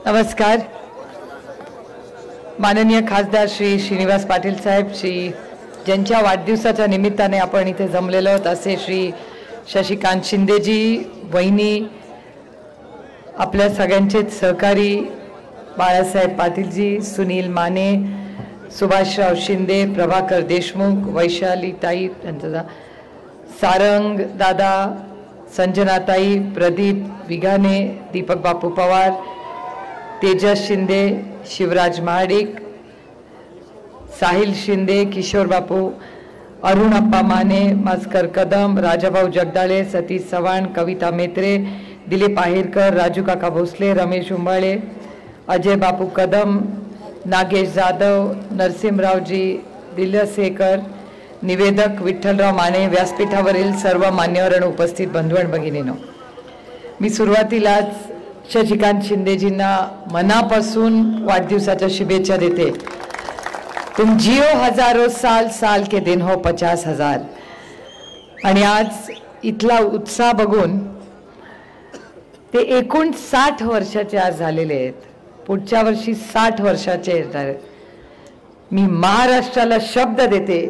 नमस्कार. माननीय खासदार श्री श्रीनिवास पाटील साहेब, ज्यांच्या वाढदिवसाच्या निमित्ताने आपण इथे जमलेलो आहोत असे श्री शशिकांत शिंदेजी, वहिनी, आपल्या सगळ्यांचेच सहकारी बाळासाहेब पाटीलजी, सुनील माने, सुभाषराव शिंदे, प्रभाकर देशमुख, वैशाली ताई, त्यांचा सारंग दादा, संजनाताई, प्रदीप विघाने, दीपक बापू पवार, तेजस शिंदे, शिवराज महाडिक, साहिल शिंदे, किशोर बापू, अरुण अप्पा माने, मास्कर कदम, राजाभाऊ जगदाळे, सतीश चव्हाण, कविता मेत्रे, दिलीप आहेरकर, राजू काका भोसले, रमेश उंबाळे, अजय बापू कदम, नागेश जाधव, नरसिंहरावजी दिलसेकर, निवेदक विठ्ठलराव माने, व्यासपीठावरील सर्व मान्यवर आणि उपस्थित बंधू आणि भगिनींनो, मी सुरुवातीलाच शशिकांत शिंदेजींना मनापासून वाढदिवसाच्या शुभेच्छा देते. तुम जियो हजारों साल, साल के दिन हो 50,000. आणि आज इथला उत्साह बघून ते 59 वर्षाचे आज झालेले आहेत. पुढच्या वर्षी 60 वर्षाचे आहेत. मी महाराष्ट्राला शब्द देते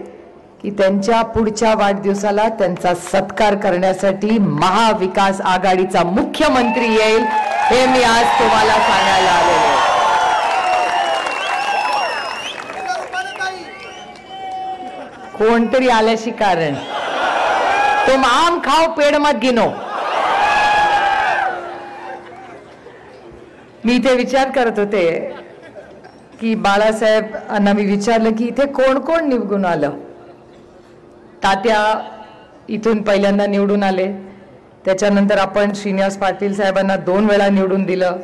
की त्यांच्या पुढच्या वाढदिवसाला त्यांचा सत्कार करण्यासाठी महाविकास आघाडीचा मुख्यमंत्री येईल, हे मी आज तुम्हाला सांगायला आलेलो आहे. कोणतरी आल्याशी कारण तुम आम खाओ पेड़ मत गिनो. मी इथे विचार करत होते की बाळासाहेबांना मी विचारलं की इथे कोण कोण निवडून आलं. तात्या इथून पहिल्यांदा निवडून आले, त्याच्यानंतर आपण श्रीनिवास पाटील साहेबांना 2 वेळा निवडून दिलं,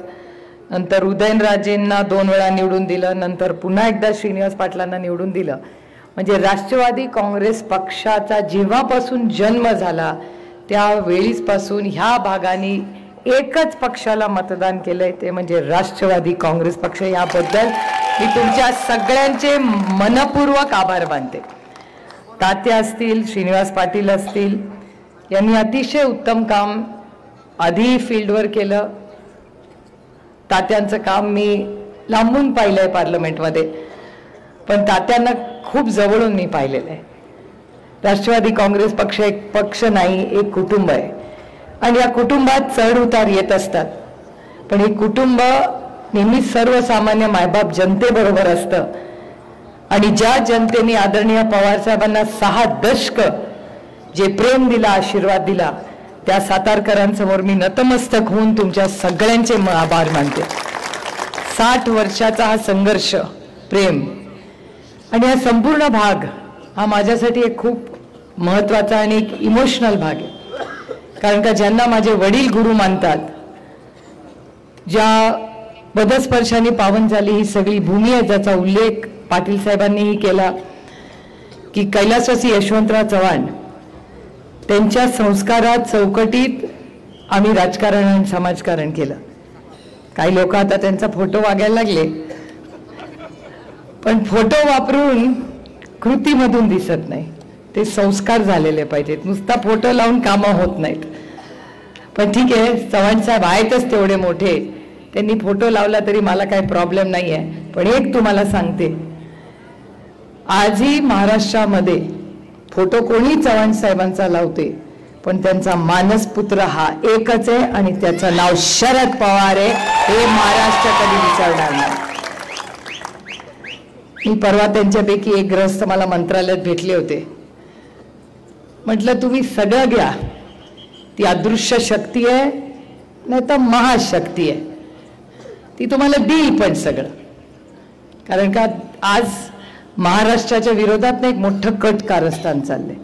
नंतर उदयनराजेंना 2 वेळा निवडून दिलं, नंतर पुन्हा एकदा श्रीनिवास पाटलांना निवडून दिलं. म्हणजे राष्ट्रवादी काँग्रेस पक्षाचा जेव्हापासून जन्म झाला त्यावेळीपासून ह्या भागाने एकच पक्षाला मतदान केलंय, ते म्हणजे राष्ट्रवादी काँग्रेस पक्ष. याबद्दल मी तुमच्या सगळ्यांचे मनपूर्वक आभार मानते. तात्या असतील, श्रीनिवास पाटील असतील, यांनी अतिशय उत्तम काम आधी फील्डवर केलं. तात्यांचं काम मी लांबून पाहिलंय पार्लमेंटमध्ये, पण तात्यांना खूप जवळून मी पाहिलेलं आहे. राष्ट्रवादी काँग्रेस पक्ष एक पक्ष नाही, एक कुटुंब आहे आणि या कुटुंबात चढ उतार येत असतात. पण हे कुटुंब नेहमी सर्वसामान्य मायबाप जनतेबरोबर असतं आणि ज्या जनतेने आदरणीय पवार साहेबांना 6 दशक जे प्रेम दिला, आशीर्वाद दिला, त्या सातारकरांसमोर मी नतमस्तक होऊन तुमच्या सगळ्यांचे आभार मानते. 60 वर्षाचा हा संघर्ष, प्रेम आणि हा संपूर्ण भाग हा माझ्यासाठी एक खूप महत्त्वाचा आणि एक इमोशनल भाग आहे. कारण का ज्यांना माझे वडील गुरु मानतात, ज्या पदस्पर्शाने पावन झाली ही सगळी भूमी आहे, ज्याचा उल्लेख पाटील साहेबांनीही केला की कैलासवासी यशवंतराव चव्हाण त्यांच्या संस्कारात चौकटीत आम्ही राजकारण आणि समाजकारण केलं. काही लोक आता त्यांचा फोटो वागायला लागले, पण फोटो वापरून कृतीमधून दिसत नाही, ते संस्कार झालेले पाहिजेत. नुसता फोटो लावून कामं होत नाहीत. पण ठीक आहे, चव्हाण साहेब आहेतच तेवढे मोठे, त्यांनी फोटो लावला तरी मला काही प्रॉब्लेम नाही आहे. पण एक तुम्हाला सांगते, आजही महाराष्ट्रामध्ये फोटो कोणी चव्हाण साहेबांचा लावते, पण त्यांचा मानसपुत्र हा एकच आहे आणि त्याचं नाव शरद पवार आहे, हे महाराष्ट्र कधी विसरणार नाही. मी परवा त्यांच्यापैकी एक ग्रस्त मला मंत्रालयात भेटले होते. म्हटलं तुम्ही सगळं घ्या, ती अदृश्य शक्ती आहे नाही तर महाशक्ती आहे, ती तुम्हाला देईल पण सगळं. कारण का आज महाराष्ट्राच्या विरोधात एक मोठं कट कारस्थान चाललंय.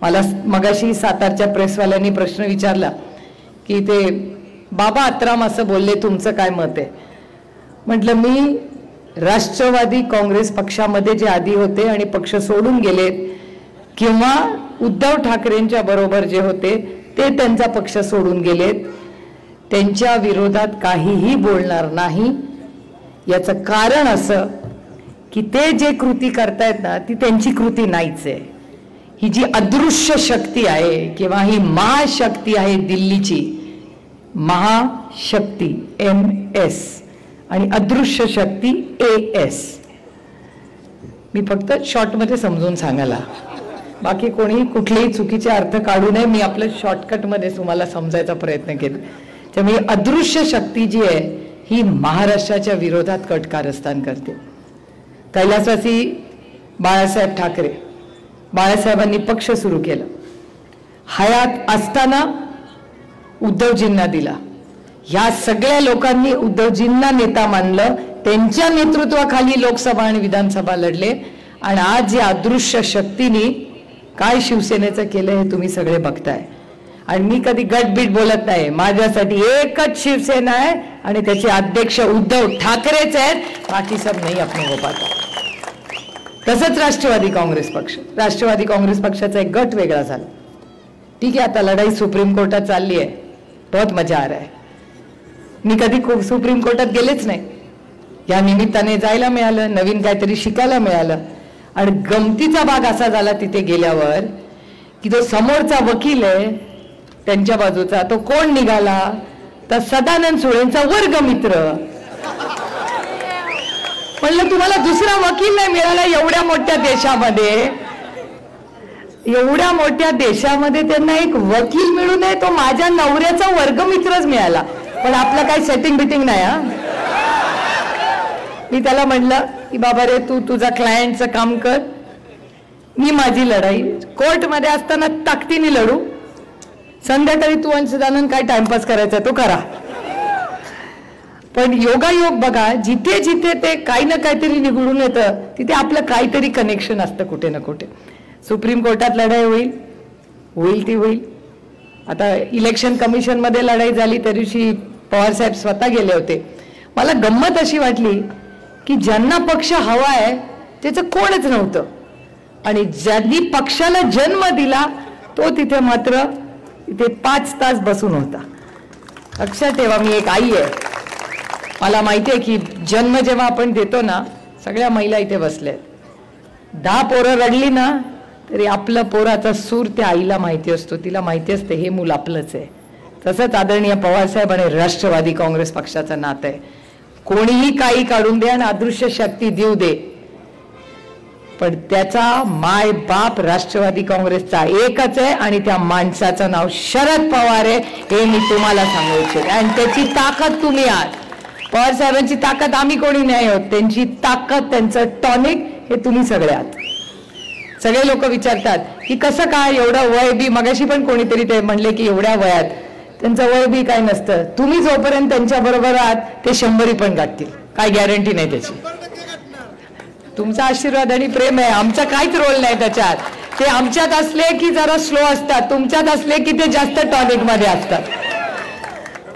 मला मगाशी सातारच्या प्रेसवाल्यांनी प्रश्न विचारला की ते बाबा आत्राम असं बोलले, तुमचं काय मत आहे. म्हटलं मी राष्ट्रवादी काँग्रेस पक्षामध्ये जे आधी होते आणि पक्ष सोडून गेलेत, किंवा उद्धव ठाकरेंच्या बरोबर जे होते ते त्यांचा पक्ष सोडून गेलेत, त्यांच्या विरोधात काहीही बोलणार नाही. याचं कारण असं की ते जे कृती करतायत ना, ती त्यांची कृती नाहीच आहे. ही जी अदृश्य शक्ती आहे किंवा ही महाशक्ती आहे दिल्लीची, महाशक्ती MS, आणि अदृश्य शक्ती AS. मी फक्त शॉर्टमध्ये समजून सांगायला, बाकी कोणी कुठलेही चुकीचे अर्थ काढू नये. मी आपलं शॉर्टकटमध्ये तुम्हाला समजायचा प्रयत्न केला. त्यामुळे अदृश्य शक्ती जी आहे ही महाराष्ट्राच्या विरोधात कट कारस्थान करते. कैलासवासी बाळासाहेब ठाकरे, बाळासाहेबांनी पक्ष सुरू केला. हयात असताना उद्धवजींना दिला. ह्या सगळ्या लोकांनी उद्धवजींना नेता मानलं, त्यांच्या नेतृत्वाखाली लोकसभा आणि विधानसभा लढले. आणि आज या अदृश्य शक्तीने काय शिवसेनेचं केलं हे तुम्ही सगळे बघताय. आणि मी कधी गटबीट बोलत नाही. माझ्यासाठी एकच शिवसेना आहे आणि त्याचे अध्यक्ष उद्धव ठाकरेच आहेत, बाकी सब नाही अपने को पाता. तसंच राष्ट्रवादी काँग्रेस पक्ष, राष्ट्रवादी काँग्रेस पक्षाचा एक गट वेगळा झाला. ठीक आहे, आता लढाई सुप्रीम कोर्टात चालली आहे, बहुत मजा आ रहा है. मी कधी सुप्रीम कोर्टात गेलेच नाही. या निमित्ताने जायला मिळालं, नवीन काहीतरी शिकायला मिळालं. आणि गमतीचा भाग असा झाला तिथे गेल्यावर की तो समोरचा वकील आहे त्यांच्या बाजूचा, तो कोण निघाला तर सदानंद सुळेंचा वर्गमित्र. म्हणलं तुम्हाला दुसरा वकील नाही मिळाला एवढ्या मोठ्या देशामध्ये, एवढ्या मोठ्या देशामध्ये त्यांना एक वकील मिळू नये, तो माझ्या नवऱ्याचा वर्गमित्रच मिळाला. पण आपलं काही सेटिंग बिटिंग नाही. हा, मी त्याला म्हणलं की बाबा रे, तू तुझा क्लायंटचं काम कर, मी माझी लढाई कोर्टमध्ये असताना ताकदीने लढू. संध्याकाळी तू आणि सदानंद काय टाइमपास करायचा तो करा. पण योगायोग बघा, जिथे जिथे ते काही ना काहीतरी निघून येतं तिथे आपलं काहीतरी कनेक्शन असतं कुठे ना कुठे. सुप्रीम कोर्टात लढाई होईल ती होईल. आता इलेक्शन कमिशनमध्ये लढाई झाली, त्या दिवशी पवार साहेब स्वतः गेले होते. मला गंमत अशी वाटली की ज्यांना पक्ष हवा आहे त्याचं कोणच नव्हतं, आणि ज्यांनी पक्षाला जन्म दिला तो तिथे मात्र तिथे 5 तास बसून होता. लक्षात ठेवा, मी एक आई आहे, मला माहिती आहे की जन्म जेव्हा आपण देतो ना, सगळ्या महिला इथे बसल्या, 10 पोरं रडली ना तरी आपलं पोराचा सूर त्या आईला माहिती असतो, तिला माहिती असते हे मूल आपलंच आहे. तसंच आदरणीय पवारसाहेब आणि राष्ट्रवादी काँग्रेस पक्षाचं नातं आहे. कोणीही काही काढून दे आणि अदृश्य शक्ती देऊ दे, पण त्याचा माय बाप राष्ट्रवादी काँग्रेसचा एकच आहे आणि त्या माणसाचं नाव शरद पवार आहे, हे मी तुम्हाला सांगू इच्छिते. आणि त्याची ताकद तुम्ही आहात. पवार साहेबांची ताकद आम्ही कोणी नाही आहोत, त्यांची ताकद, त्यांचं टॉनिक हे तुम्ही सगळे आहात. सगळे लोक विचारतात की कसं काय एवढं वय बी, मगाशी पण कोणीतरी ते म्हणले की एवढ्या वयात त्यांचं वय बी काय नसतं. तुम्ही जोपर्यंत त्यांच्या बरोबर आहात ते 100 पण गाठतील, काय गॅरंटी नाही त्याची. तुमचा आशीर्वाद आणि प्रेम आहे, आमचा काहीच रोल नाही त्याच्यात. ते आमच्यात असले की जरा स्लो असतात, तुमच्यात असले की ते जास्त टॉनिक मध्ये असतात.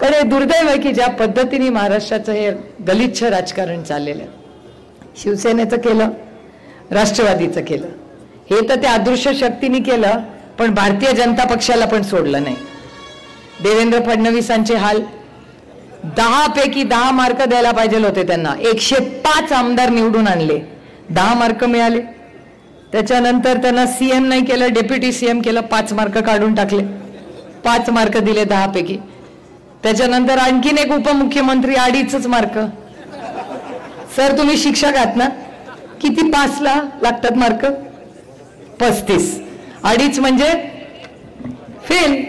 पण हे दुर्दैव आहे की ज्या पद्धतीने महाराष्ट्राचं हे गलिच्छ राजकारण चाललेलं आहे. शिवसेनेचं केलं, राष्ट्रवादीचं केलं, हे तर त्या अदृश्य शक्तीने केलं, पण भारतीय जनता पक्षाला पण सोडलं नाही. देवेंद्र फडणवीसांचे हाल, 10 पैकी 10 मार्क द्यायला पाहिजे होते त्यांना. 105 आमदार निवडून आणले, 10 मार्क मिळाले. त्याच्यानंतर त्यांना CM नाही केलं, डेप्युटी CM केलं, 5 मार्क काढून टाकले, 5 मार्क दिले 10 पैकी. त्याच्यानंतर आणखीन एक उपमुख्यमंत्री, 2.5 मार्क. सर तुम्ही शिक्षक आहात ना, किती पासला लागतात मार्क? 35. 2.5 म्हणजे फेल.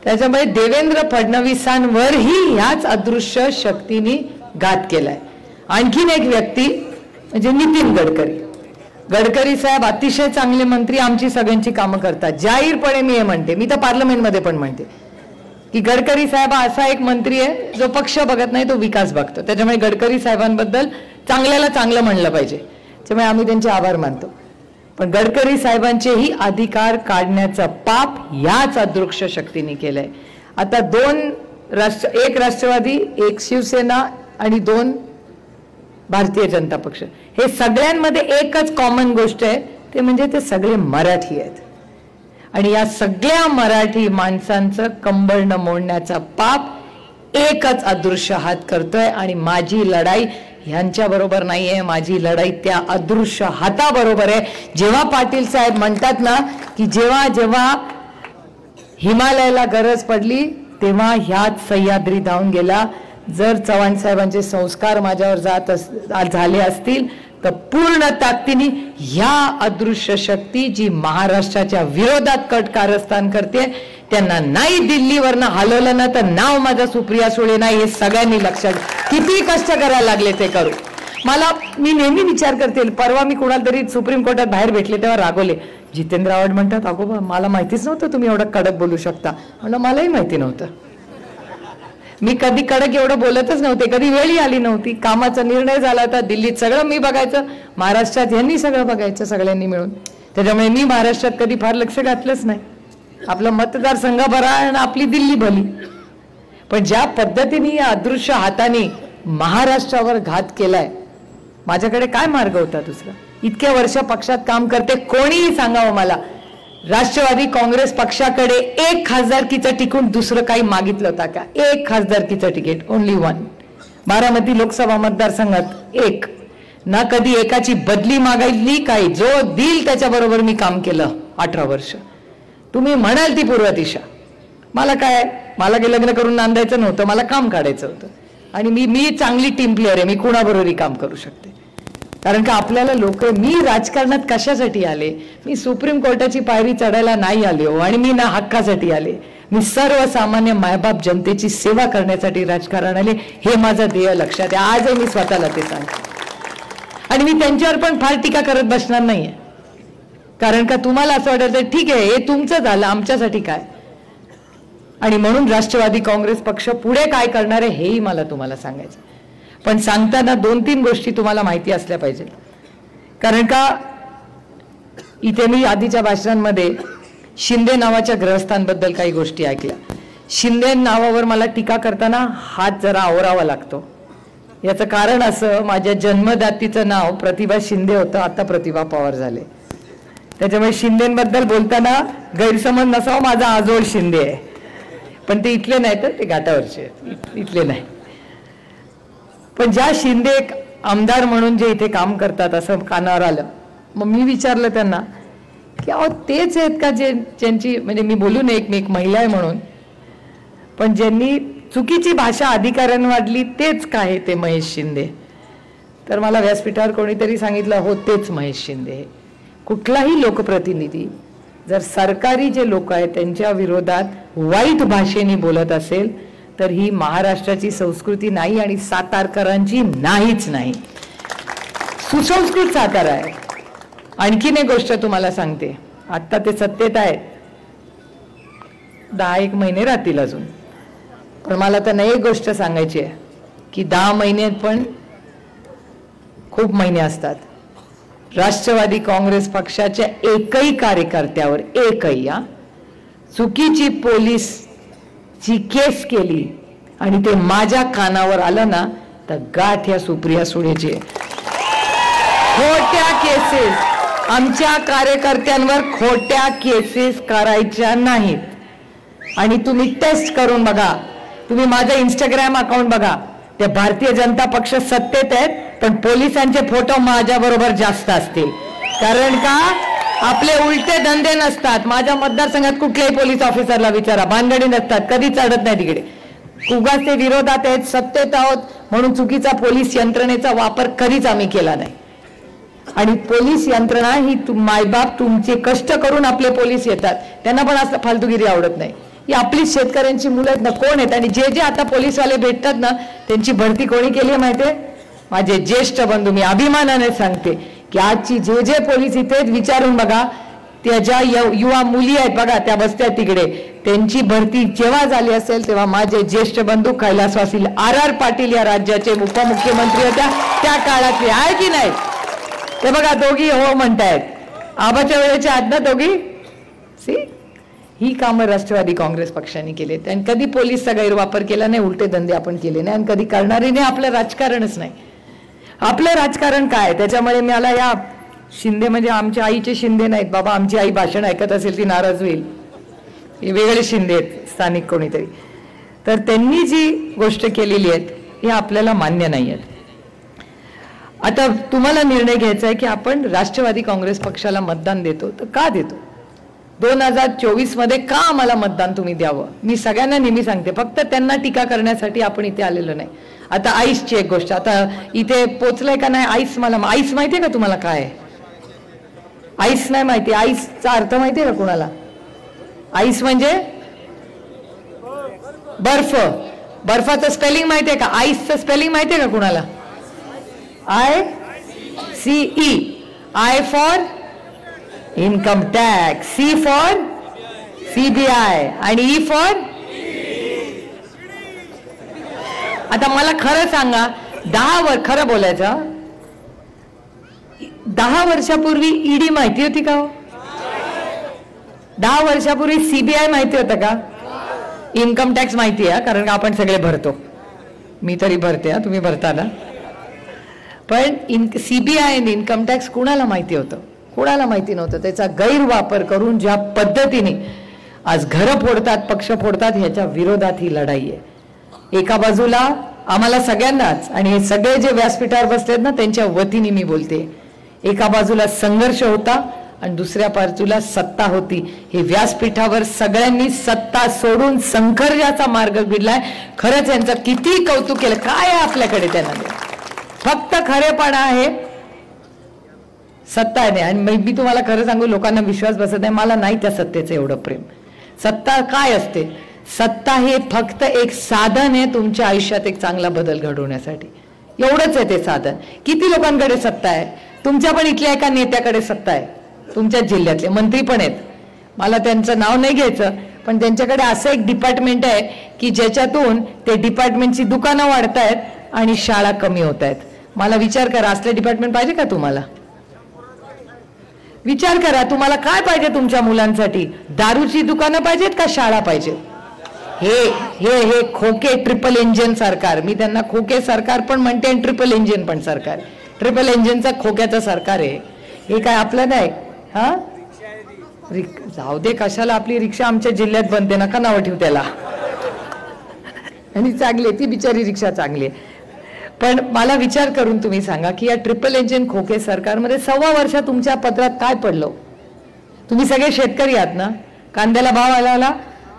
त्याच्यामुळे देवेंद्र फडणवीसांवरही ह्याच अदृश्य शक्तीने घात केलाय. आणखीन एक व्यक्ती म्हणजे नितीन गडकरी. गडकरी साहेब अतिशय चांगले मंत्री, आमची सगळ्यांची कामं करतात. जाहीरपणे मी हे म्हणते, मी तर पार्लमेंटमध्ये पण म्हणते की गडकरी साहेब असा एक मंत्री आहे जो पक्ष बघत नाही, तो विकास बघतो. त्याच्यामुळे गडकरी साहेबांबद्दल चांगल्याला चांगलं म्हणलं पाहिजे, त्यामुळे आम्ही त्यांचे आभार मानतो. पण गडकरी साहेबांचेही अधिकार काढण्याचं पाप याच अदृश्य शक्तीने केलंय. आता एक राष्ट्रवादी, एक शिवसेना आणि 2 भारतीय जनता पक्ष, हे सगळ्यांमध्ये एकच कॉमन गोष्ट आहे, ते म्हणजे ते सगळे मराठी आहेत. आणि या सगळ्या मराठी माणसांचं कंबळ न मोडण्याचा पाप एकच अदृश्य हात करतोय. आणि माझी लढाई ह्यांच्या बरोबर नाहीये, माझी लढाई त्या अदृश्य हाताबरोबर आहे. जेव्हा पाटील साहेब म्हणतात ना की जेव्हा जेव्हा हिमालयाला गरज पडली तेव्हा ह्याच सह्याद्री धावून गेला, जर चव्हाण साहेबांचे संस्कार माझ्यावर झाले असतील तर पूर्ण ताकदीने ह्या अदृश्य शक्ती जी महाराष्ट्राच्या विरोधात कट कारस्थान करते त्यांना नाही दिल्लीवरनं हलवलं ना तर नाव माझं सुप्रिया सुळे नाही हे सगळ्यांनी लक्षात किती कष्ट करायला लागले ते करू. मी नेहमी विचार करते परवा मी कोणाला तरी सुप्रीम कोर्टात बाहेर भेटले तेव्हा रागवले. जितेंद्र आव्हाड म्हणतात अगो मला माहितीच नव्हतं तुम्ही एवढं कडक बोलू शकता. म्हणलं मलाही माहिती नव्हतं. मी कधी कडक एवढं बोलतच नव्हते. कधी वेळी आली नव्हती. कामाचा निर्णय झाला होता. दिल्लीत सगळं मी बघायचं महाराष्ट्रात यांनी सगळं बघायचं सगळ्यांनी मिळून. त्याच्यामुळे मी महाराष्ट्रात कधी फार लक्ष घातलंच नाही. आपला मतदारसंघ बरा आणि आपली दिल्ली भली. पण ज्या पद्धतीने या अदृश्य हाताने महाराष्ट्रावर घात केलाय माझ्याकडे काय मार्ग होता दुसरा. इतक्या वर्ष पक्षात काम करते कोणीही सांगावं मला राष्ट्रवादी काँग्रेस पक्षाकडे 1 खासदारकीचं तिकीट दुसरं काही मागितलं होता का. 1 खासदारकीचं तिकीट ओनली 1. बारामती लोकसभा मतदारसंघात 1 ना. कधी एकाची बदली मागायली काय. जो दिल त्याच्याबरोबर मी काम केलं 18 वर्ष. तुम्ही म्हणाल ती पूर्व दिशा. मला काय मला काही लग्न करून नांदायचं नव्हतं. मला काम काढायचं होतं. आणि मी चांगली टीम प्लेअर आहे. मी कुणाबरोबरही काम करू शकते. कारण का आपल्याला लोक मी राजकारणात कशासाठी आले. मी सुप्रीम कोर्टाची पायरी चढायला नाही आले हो. आणि मी ना हक्कासाठी आले. मी सर्वसामान्य मायबाप जनतेची सेवा करण्यासाठी राजकारण आले. हे माझं ध्येय लक्षात आहे. आजही मी स्वतःला ते सांगते. आणि मी त्यांच्यावर पण फार टीका करत बसणार नाहीये. कारण का तुम्हाला असं वाटतं ठीक आहे हे तुमचं झालं आमच्यासाठी काय. आणि म्हणून राष्ट्रवादी काँग्रेस पक्ष पुढे काय करणार आहे हेही मला तुम्हाला सांगायचं. पण सांगताना 2-3 गोष्टी तुम्हाला माहिती असल्या पाहिजे. कारण का इथे मी आधीच्या भाषणांमध्ये शिंदे नावाच्या ग्रहस्थांबद्दल काही गोष्टी ऐकल्या. शिंदे नावावर मला टीका करताना हात जरा आवरावा लागतो. याचं कारण असं माझ्या जन्मदातीचं नाव प्रतिभा शिंदे होतं. आता प्रतिभा पवार झाले. त्याच्यामुळे शिंदेबद्दल बोलताना गैरसमज नसावा. माझा आजोळ शिंदे आहे. पण ते इथले नाही तर ते घाटावरचे इथले नाही. पण ज्या शिंदे आमदार म्हणून जे इथे काम करतात असं कानावर आलं. मग मी विचारलं त्यांना की अहो तेच आहेत का ज्यांची म्हणजे मी बोलू नये एक महिला आहे म्हणून पण ज्यांनी चुकीची भाषा अधिकाऱ्यांना वाढली तेच काय ते महेश शिंदे. तर मला व्यासपीठावर कोणीतरी सांगितलं हो तेच महेश शिंदे. कुठलाही लोकप्रतिनिधी जर सरकारी जे लोक आहेत त्यांच्या विरोधात वाईट भाषेने बोलत असेल तर ही महाराष्ट्राची संस्कृती नाही आणि सातारकरांची नाहीच नाही. सुसंस्कृत सातारा आहे. आणखीन एक गोष्ट तुम्हाला सांगते. आता ते सत्तेत आहेत 10-1 महिने राहतील अजून. पण मला तर एक गोष्ट सांगायची आहे की 10 महिन्यात पण खूप महिने असतात. राष्ट्रवादी काँग्रेस पक्षाच्या एकही कार्यकर्त्यावर चुकीची पोलीसची केस केली आणि ते माझ्या कानावर आलं ना तर गाठ या सुप्रिया सुळेची. खोट्या केसेस आमच्या कार्यकर्त्यांवर खोट्या केसेस करायच्या नाहीत. आणि तुम्ही टेस्ट करून बघा. तुम्ही माझं इंस्टाग्राम अकाउंट बघा. ते भारतीय जनता पक्ष सत्तेत आहेत पण पोलिसांचे फोटो माझ्याबरोबर जास्त असतील. कारण का आपले उलटे धंदे नसतात. माझ्या मतदारसंघात कुठल्याही पोलीस ऑफिसरला विचारा भानगडी नसतात. कधी चढत नाही तिकडे. उगाच ते विरोधात आहेत सत्तेत आहोत म्हणून चुकीचा पोलीस यंत्रणेचा वापर कधीच आम्ही केला नाही. आणि पोलीस यंत्रणा ही मायबाप तुमचे कष्ट करून आपले पोलीस येतात. त्यांना पण असं फालतूगिरी आवडत नाही. ही आपली शेतकऱ्यांची मुलं आहेत ना कोण आहेत. आणि जे आता पोलीसवाले भेटतात ना त्यांची भरती कोणी केली आहे माहितीये. माझे ज्येष्ठ बंधू. मी अभिमानाने सांगते की आजची जे पोलीस इथे विचारून बघा. त्या ज्या युवा मुली आहेत बघा त्या बसत्यात तिकडे त्यांची भरती जेव्हा झाली असेल तेव्हा माझे ज्येष्ठ बंधू कैलासवासी R.R. पाटील या राज्याचे उपमुख्यमंत्री होत्या त्या काळातले आहे की नाही. ते बघा दोघी हो म्हणतायत. आबाच्या वेळेच्या आत ना दोघी. ही कामं राष्ट्रवादी काँग्रेस पक्षाने केले. आणि कधी पोलीसचा गैरवापर केला नाही. उलटे धंदे आपण केले नाही आणि कधी करणारे नाही. आपलं राजकारणच नाही. आपलं राजकारण काय. त्याच्यामुळे मला या शिंदे म्हणजे आमच्या आईचे शिंदे नाहीत बाबा. आमची आई भाषण ऐकत असेल ती नाराज होईल. हे वेगळे शिंदे आहेत स्थानिक कोणीतरी. तर त्यांनी जी गोष्ट केलेली आहे हे आपल्याला मान्य नाही आहेत. आता तुम्हाला निर्णय घ्यायचा आहे की आपण राष्ट्रवादी काँग्रेस पक्षाला मतदान देतो तर का देतो. 2024 मध्ये का आम्हाला मतदान तुम्ही द्यावं. मी सगळ्यांना नेहमी सांगते, फक्त त्यांना टीका करण्यासाठी आपण इथे आलेलो नाही. आता आईसची एक गोष्ट, आता इथे पोचलंय का नाही आईस, मला आईस माहितीये का तुम्हाला काय आहे? आईस नाही माहिती. आईसचा अर्थ माहितीये का कुणाला? आईस म्हणजे बर्फ. बर्फाचं स्पेलिंग माहितीये का? आईसचं स्पेलिंग माहितीये का कुणाला? ICE. I for income tax, C for CBI आणि E फॉर. आता मला खरं सांगा, खरं बोलायचं, 10 वर्षापूर्वी ईडी माहिती होती का? 10 वर्षापूर्वी CBI माहिती होतं का? इन्कम टॅक्स माहिती आहे, कारण का आपण सगळे भरतो. मी तरी भरते, तुम्ही भरता ना. पण CBI आणि इन्कम टॅक्स कुणाला माहिती होतं? कुणाला माहिती नव्हतं. त्याचा गैरवापर करून ज्या पद्धतीने आज घरं फोडतात, पक्ष फोडतात, ह्याच्या विरोधात ही लढाई आहे. एका बाजूला आम्हाला सगळ्यांनाच, आणि हे सगळे जे व्यासपीठावर बसलेत ना त्यांच्या वतीने मी बोलते, एका बाजूला संघर्ष होता आणि दुसऱ्या बाजूला सत्ता होती. हे व्यासपीठावर सगळ्यांनी सत्ता सोडून संघर्षाचा मार्ग गिरलाय. खरंच यांचं किती कौतुक केलं. काय आहे आपल्याकडे? त्यांना फक्त खरेपणा आहे, सत्ता आहे. आणि मी तुम्हाला खरं सांगू, लोकांना विश्वास बसत नाही. मला नाही त्या सत्तेचं एवढं प्रेम. सत्ता काय असते? सत्ता हे फक्त एक साधन आहे तुमच्या आयुष्यात एक चांगला बदल घडवण्यासाठी. एवढंच आहे ते साधन. किती लोकांकडे सत्ता आहे? तुमच्या पण इथल्या एका नेत्याकडे सत्ता आहे, तुमच्याच जिल्ह्यातले मंत्री पण आहेत. मला त्यांचं नाव नाही घ्यायचं, पण त्यांच्याकडे असं एक डिपार्टमेंट आहे की ज्याच्यातून ते डिपार्टमेंटची दुकानं वाढतायत आणि शाळा कमी होत आहेत. मला विचार करा, असलं डिपार्टमेंट पाहिजे का तुम्हाला? विचार करा, तुम्हाला काय पाहिजे तुमच्या मुलांसाठी? दारूची दुकानं पाहिजेत का शाळा पाहिजे? हे हे हे खोके ट्रिपल इंजिन सरकार, मी त्यांना खोके सरकार पण म्हणते आणि ट्रिपल इंजिन पण सरकार. ट्रिपल इंजिनचं खोक्याचं सरकार आहे हे. काय आपलं नाही. हा, जाऊ दे, कशाला आपली रिक्षा आमच्या जिल्ह्यात बनते, नका नाव ठेवू त्याला. आणि चांगली आहे ती बिचारी रिक्षा, चांगली आहे. पण मला विचार करून तुम्ही सांगा की या ट्रिपल इंजिन खोके सरकारमध्ये 1.25 वर्ष तुमच्या पत्रात काय पडलं? तुम्ही सगळे शेतकरी आहात ना. कांद्याला भाव आला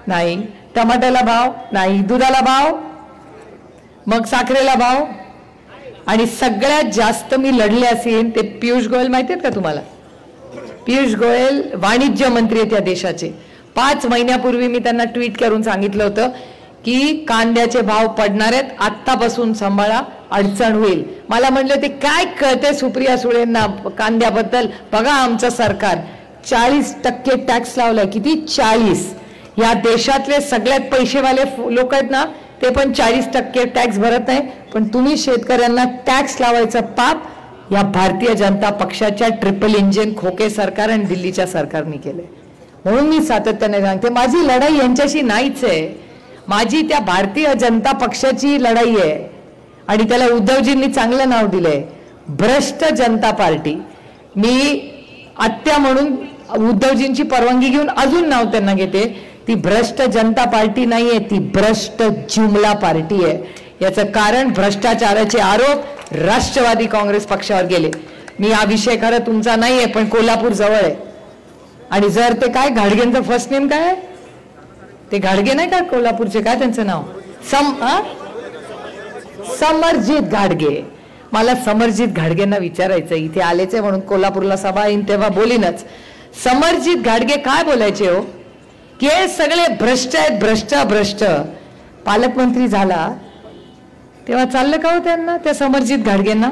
नाही, टमाट्याला भाव नाही, दुधाला भाव, मग साखरेला भाव, आणि सगळ्यात जास्त मी लढले असेल ते पियुष गोयल. माहिती आहेत का तुम्हाला? पियुष गोयल वाणिज्य मंत्री आहेत या देशाचे. 5 महिन्यापूर्वी मी त्यांना ट्विट करून सांगितलं होतं की कांद्याचे भाव पडणार आहेत, आत्तापासून सांभाळा, अडचण होईल. मला म्हणलं ते काय कळते सुप्रिया सुळेंना कांद्याबद्दल? बघा आमचं सरकार 40% टॅक्स लावलाय. किती? 40. या देशातले सगळ्यात पैसेवाले लोक आहेत ना, ते पण 40% टॅक्स भरत नाही. पण तुम्ही शेतकऱ्यांना टॅक्स लावायचं पाप या भारतीय जनता पक्षाच्या ट्रिपल इंजिन खोके सरकार आणि दिल्लीच्या सरकारने केले. म्हणून मी सातत्याने सांगते, माझी लढाई यांच्याशी नाहीच आहे, माझी त्या भारतीय जनता पक्षाची लढाई आहे. आणि त्याला उद्धवजींनी चांगलं नाव दिलंय, भ्रष्ट जनता पार्टी. मी आत्या म्हणून उद्धवजींची परवानगी घेऊन अजून नाव त्यांना घेते. ती भ्रष्ट जनता पार्टी नाहीये, ती भ्रष्ट जुमला पार्टी आहे. याचं कारण भ्रष्टाचाराचे आरोप राष्ट्रवादी काँग्रेस पक्षावर गेले. मी हा विषय खरं तुमचा नाहीये, पण कोल्हापूर जवळ आहे. आणि जर ते काय घाडगेंचं फर्स्ट नेम काय आहे? ते घाडगे नाही का कोल्हापूरचे, काय त्यांचं नाव? समरजित घाडगे. मला समरजित घाडगेंना विचारायचं, इथे आलेच आहे म्हणून कोल्हापूरला सभा येईन तेव्हा बोलीनच. समरजित घाडगे काय बोलायचे हो की हे सगळे भ्रष्ट आहेत, भ्रष्ट भ्रष्ट. पालकमंत्री झाला तेव्हा चाललं का हो त्यांना, त्या समरजित घाडगेंना?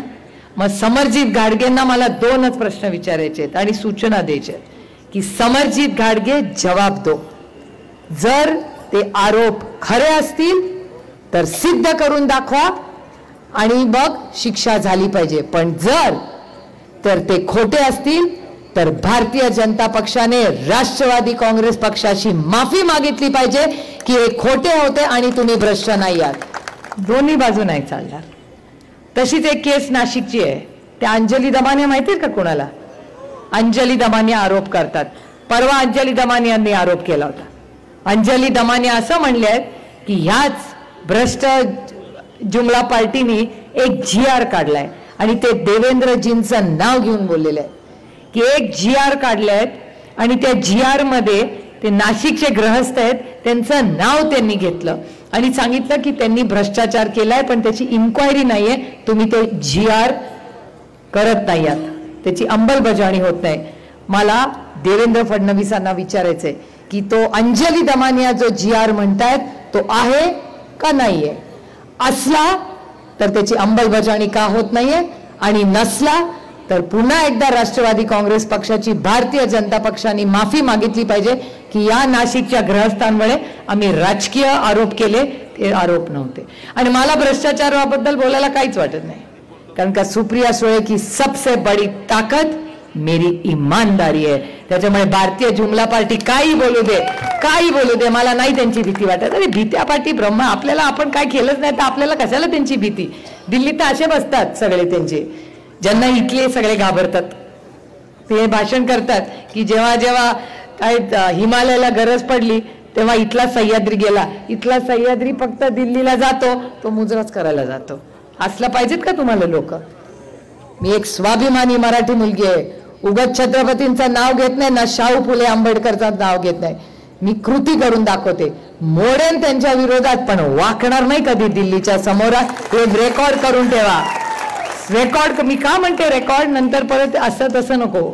मग समरजित घाडगेंना मला 2च प्रश्न विचारायचे आहेत आणि सूचना द्यायच्या आहेत की समरजित घाडगे जवाब दो. जर ते आरोप खरे असतील तर सिद्ध करून दाखवा आणि मग शिक्षा झाली पाहिजे. पण जर तर ते खोटे असतील तर भारतीय जनता पक्षाने राष्ट्रवादी काँग्रेस पक्षाची माफी मागितली पाहिजे की हे खोटे होते आणि तुम्ही भ्रष्ट नाही आहात. दोन्ही बाजू नाही चालणार. तशीच एक केस नाशिकची आहे. त्या अंजली दमाने माहिती आहे का कोणाला? अंजली दमाने आरोप करतात. परवा अंजली दमाने यांनी आरोप केला होता. अंजली दमाने असं म्हणले आहेत की ह्याच भ्रष्ट जुमला पार्टीने एक GR काढलाय आणि ते देवेंद्रजींचं नाव घेऊन बोललेलं आहे की एक GR काढले आहेत आणि त्या GR मध्ये ते नाशिकचे ग्रहस्थ आहेत त्यांचं नाव त्यांनी घेतलं आणि सांगितलं की त्यांनी भ्रष्टाचार केलाय पण त्याची इन्क्वायरी नाहीये, तुम्ही ते GR करत नाही आहात, त्याची अंमलबजावणी होत नाही. मला देवेंद्र फडणवीसांना विचारायचंय की तो अंजली दमानिया जो GR म्हणतायत तो आहे का नाहीये, असला तर त्याची अंमलबजावणी का होत नाहीये आणि नसला तर पुन्हा एकदा राष्ट्रवादी काँग्रेस पक्षाची भारतीय जनता पक्षाने माफी मागितली पाहिजे की या नाशिकच्या ग्रहस्थांमुळे आम्ही राजकीय आरोप केले, ते आरोप नव्हते. आणि मला भ्रष्टाचाराबद्दल बोलायला काहीच वाटत नाही, कारण का सुप्रिया सुळे की सबसे बड़ी ताकत मेरी ईमानदारी आहे. त्याच्यामुळे भारतीय जुमला पार्टी काही बोलू दे, मला नाही त्यांची भीती वाटत. अरे भीत्या पार्टी ब्रह्मा, आपल्याला आपण काय केलंच नाही तर आपल्याला कशाला त्यांची भीती. दिल्लीत तर असे बसतात सगळे त्यांचे, ज्यांना इथले सगळे घाबरतात. ते भाषण करतात की जेव्हा जेव्हा काय हिमालयाला गरज पडली तेव्हा इथला सह्याद्री गेला, इथला सह्याद्री फक्त दिल्लीला जातो, तो मुजराच करायला जातो. असला पाहिजेत का तुम्हाला लोक? मी एक स्वाभिमानी मराठी मुलगी आहे, उगाच छत्रपतींचं नाव घेत नाही ना शाहू फुले आंबेडकरचं नाव घेत नाही. मी कृती करून दाखवते, मोडेन त्यांच्या विरोधात पण वाकणार नाही कधी दिल्लीच्या समोर. हे रेकॉर्ड करून ठेवा. रेकॉर्ड मी का म्हणते रेकॉर्ड, नंतर परत असं तसं नको,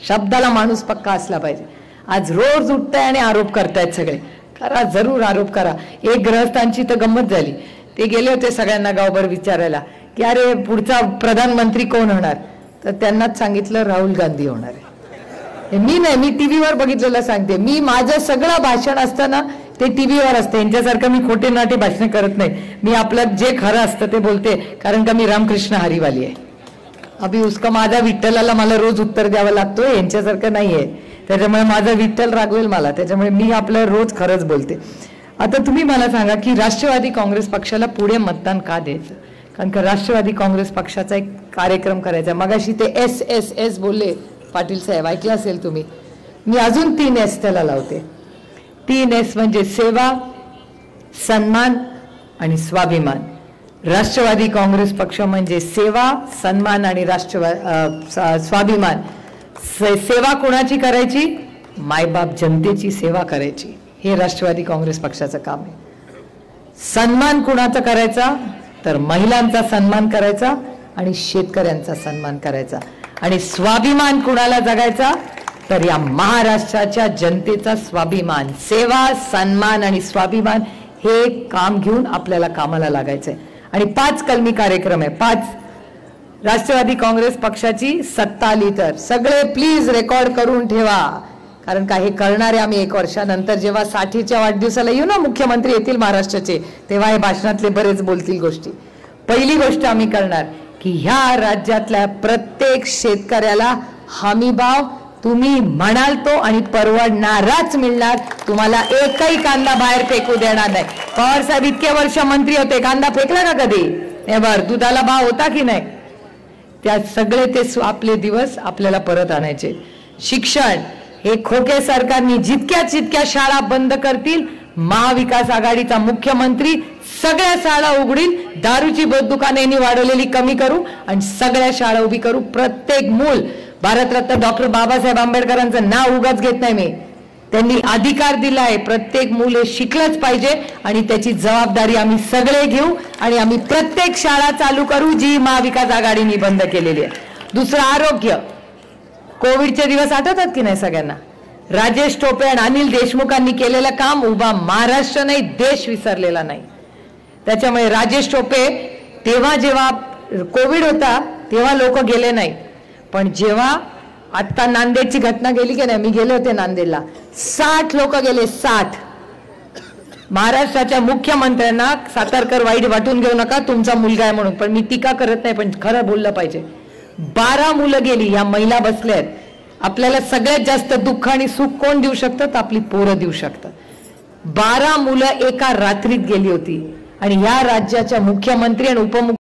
शब्दाला माणूस पक्का असला पाहिजे. आज रोज उठताय आणि आरोप करतायत सगळे, करा जरूर आरोप करा. एक ग्रहस्थांची तर गंमत झाली, ते गेले होते सगळ्यांना गावभर विचारायला की अरे पुढचा प्रधानमंत्री कोण होणार, तर त्यांनाच सांगितलं राहुल गांधी होणार आहे. मी नाही, मी टीव्हीवर बघितलेलं सांगते. मी माझं सगळं भाषण असताना ते टीव्हीवर असते, यांच्यासारखं मी खोटे नाटे भाषण करत नाही. मी आपलं जे खरं असतं ते बोलते, कारण का मी रामकृष्ण हरिवाली आहे. अभि उसका माझा विठ्ठलाला मला रोज उत्तर द्यावं लागतोय, यांच्यासारखं नाहीये. त्याच्यामुळे माझा विठ्ठल रागवेल मला, त्याच्यामुळे मी आपलं रोज खरंच बोलते. आता तुम्ही मला सांगा की राष्ट्रवादी काँग्रेस पक्षाला पुढे मतदान का द्यायचं, कारण का राष्ट्रवादी काँग्रेस पक्षाचा एक कार्यक्रम करायचा. मगाशी ते SSS बोलले पाटील साहेब, ऐकलं असेल तुम्ही. मी अजून 3S त्याला लावते. 3S म्हणजे सेवा, सन्मान आणि स्वाभिमान. राष्ट्रवादी काँग्रेस पक्ष म्हणजे सेवा, सन्मान आणि स्वाभिमान. सेवा कोणाची करायची? मायबाप जनतेची सेवा करायची, हे राष्ट्रवादी काँग्रेस पक्षाचं काम आहे. सन्मान कुणाचा करायचा, तर महिलांचा सन्मान करायचा आणि शेतकऱ्यांचा सन्मान करायचा. आणि स्वाभिमान कुणाला जगायचा, तर या महाराष्ट्राच्या जनतेचा स्वाभिमान. सेवा, सन्मान आणि स्वाभिमान हे काम घेऊन आपल्याला कामाला लागायचंय. आणि 5 कलमी कार्यक्रम आहे. 5 राष्ट्रवादी काँग्रेस पक्षाची सत्ता आली तर सगळे प्लीज रेकॉर्ड करून ठेवा, कारण का हे करणारे आम्ही 1 वर्षानंतर जेव्हा 60च्या वाढदिवसाला येऊ ना, मुख्यमंत्री येतील महाराष्ट्राचे, तेव्हा हे भाषणातले बरेच बोलतील गोष्टी. पहिली गोष्ट आम्ही करणार की ह्या राज्यातल्या प्रत्येक शेतकऱ्याला हमीभाव तुम्ही म्हणाल तो आणि परवडणाराच मिळणार. तुम्हाला एकही कांदा बाहेर फेकू देणार नाही. पवार साहेब इतके वर्ष मंत्री होते, कांदा फेकला का कधी? नेवर. दुधाला भाव होता की नाही? त्या सगळे ते आपले दिवस आपल्याला परत आणायचे. शिक्षण हे खोके सरकारनी जितक्या शाळा बंद करतील, महाविकास आघाडीचा मुख्यमंत्री सगळ्या शाळा उघडील. दारूची दुकाने वाढवलेली कमी करू आणि सगळ्या शाळा उभी करू. प्रत्येक मूल, भारतरत्न डॉक्टर बाबासाहेब आंबेडकरांचं नाव उगाच घेत नाही मी, त्यांनी अधिकार दिला आहे, प्रत्येक मूल हे शिकलंच पाहिजे आणि त्याची जबाबदारी आम्ही सगळे घेऊ आणि आम्ही प्रत्येक शाळा चालू करू जी महाविकास आघाडीने बंद केलेली आहे. दुसरं आरोग्य. कोविडचे दिवस आठवतात की नाही सगळ्यांना? राजेश टोपे आणि अनिल देशमुखांनी केलेलं काम उभा महाराष्ट्र नाही, देश विसरलेला नाही. त्याच्यामुळे राजेश टोपे तेव्हा जेव्हा कोविड होता तेव्हा लोक गेले नाही, पण जेव्हा आता नांदेडची घटना गेली की नाही, मी गेले होते नांदेडला, 60 लोक गेले. 60. महाराष्ट्राच्या मुख्यमंत्र्यांना सातारकर वाईट वाटून घेऊ नका, तुमचा मुलगा आहे म्हणून, पण मी टीका करत नाही, पण खरं बोललं पाहिजे. 12 मुलं गेली. या महिला बसल्या आहेत. आपल्याला सगळ्यात जास्त दुःख आणि सुख कोण देऊ शकतं? तर आपली पोरं देऊ शकतात. 12 मुलं एका रात्रीत गेली होती आणि या राज्याच्या मुख्यमंत्री आणि उपमुख्यमंत्री